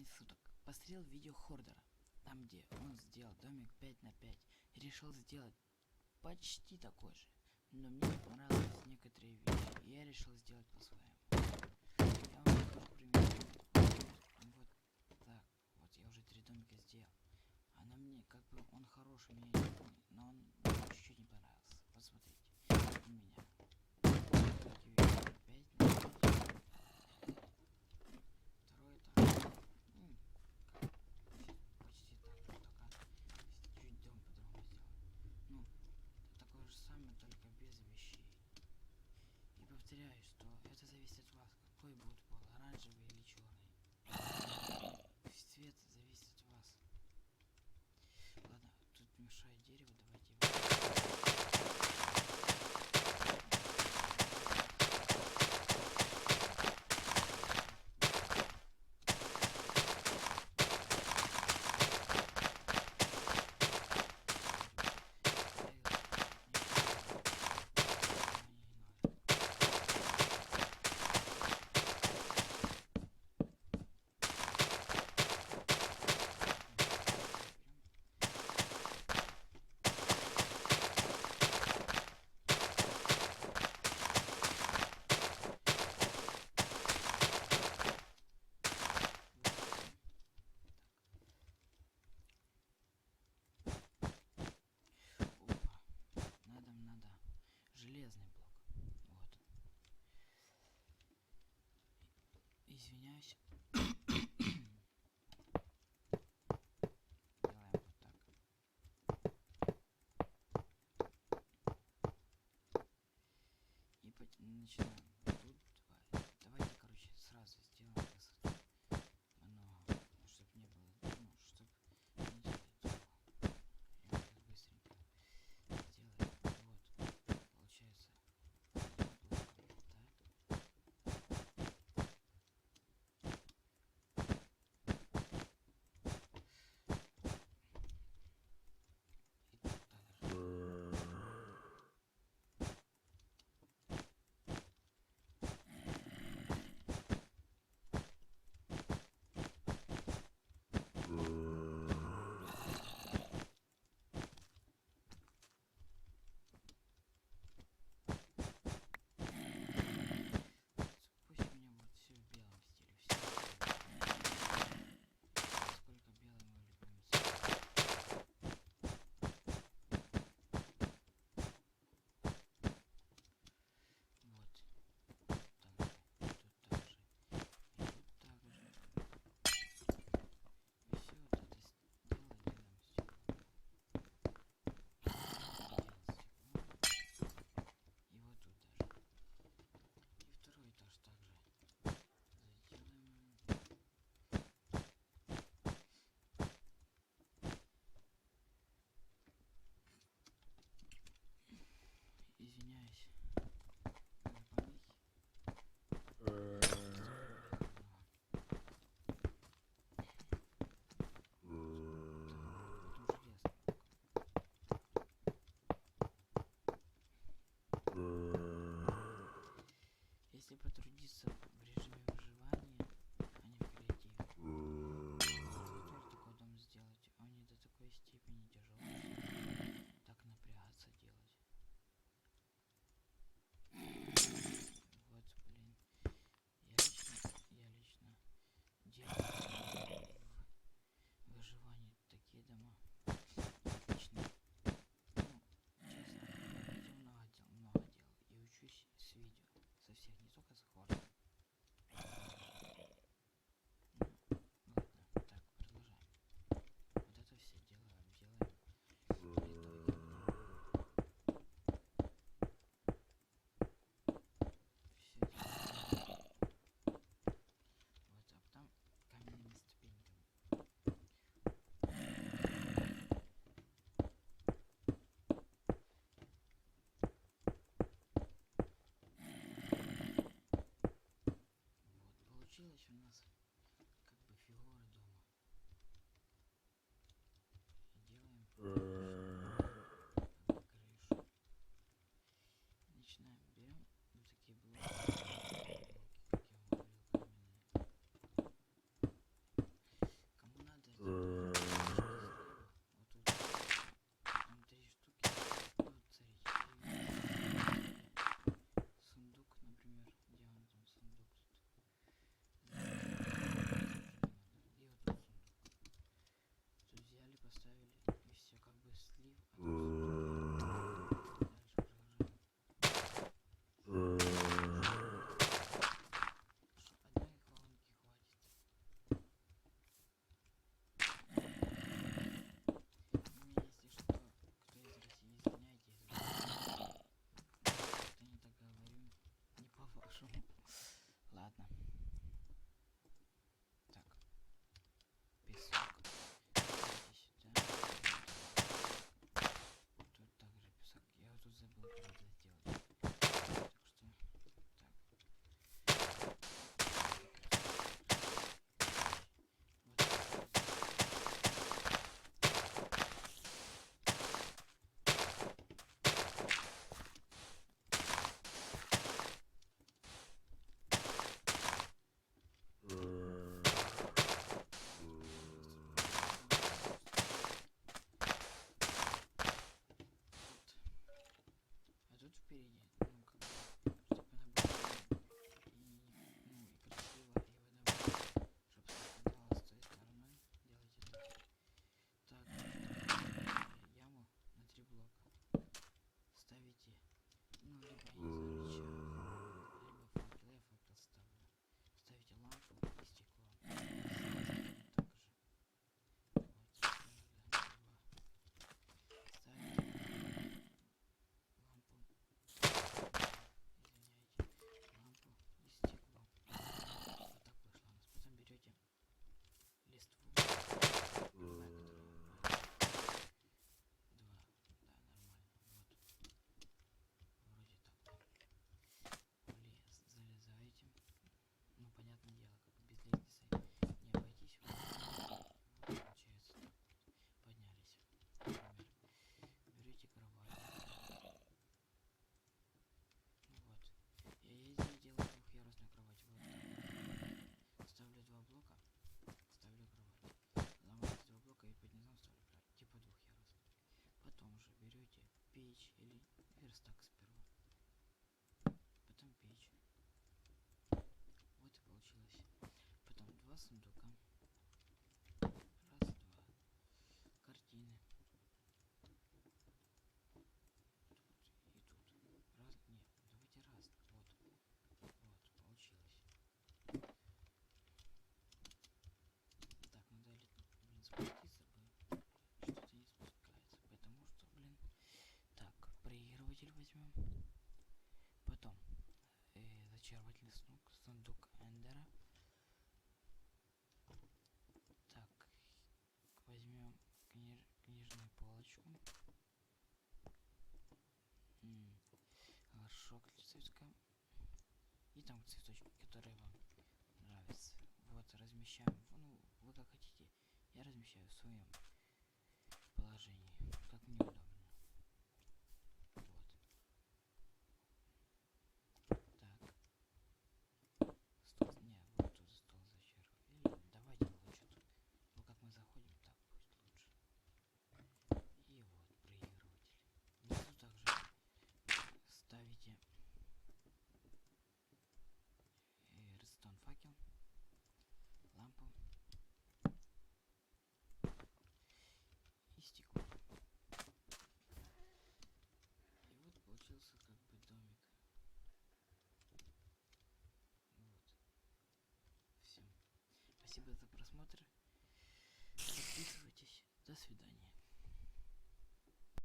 суток посмотрел видео хордера, там где он сделал домик 5 на 5 и решил сделать почти такой же, но мне не понравились некоторые вещи, и я решил сделать по-своему. Я вам покажу пример. Вот так, вот я уже 3 домика сделал. Она мне, как бы, он хороший, мне но он мне чуть-чуть не понравился. Посмотрите, у меня 5 на 5. Второй этаж. Почти так, только чуть дом по-другому сделан. Ну, такое же самое, только без вещей. И повторяю, что это зависит от вас, какой будет пол, оранжевый или черный. Цвет зависит от вас. Ладно, тут мешает дерево, давайте его. Опа. Надо железный блок. Вот. Извиняюсь. Делаем вот так. И начинаем. Тут давайте, короче, сразу сделаем высоту много, чтобы не было, ну, чтобы не делать долго. Я вот так быстренько сделаю. Вот, получается. Так. цветочку. Горшок для цветка. И там цветочки, которые вам нравятся. Вот, размещаем. Ну, вы как хотите. Я размещаю в своем положении, как мне удобно. Вот. Так. Стол. Не, вот тут стол зачеркиваю. Или давайте лучше тут. Ну, как мы заходим, так будет лучше. И вот проигрыватель. Внизу также ставите редстон факел, лампу и стекло. И вот получился как бы домик. Вот. Все. Спасибо за просмотр. Подписывайтесь. До свидания.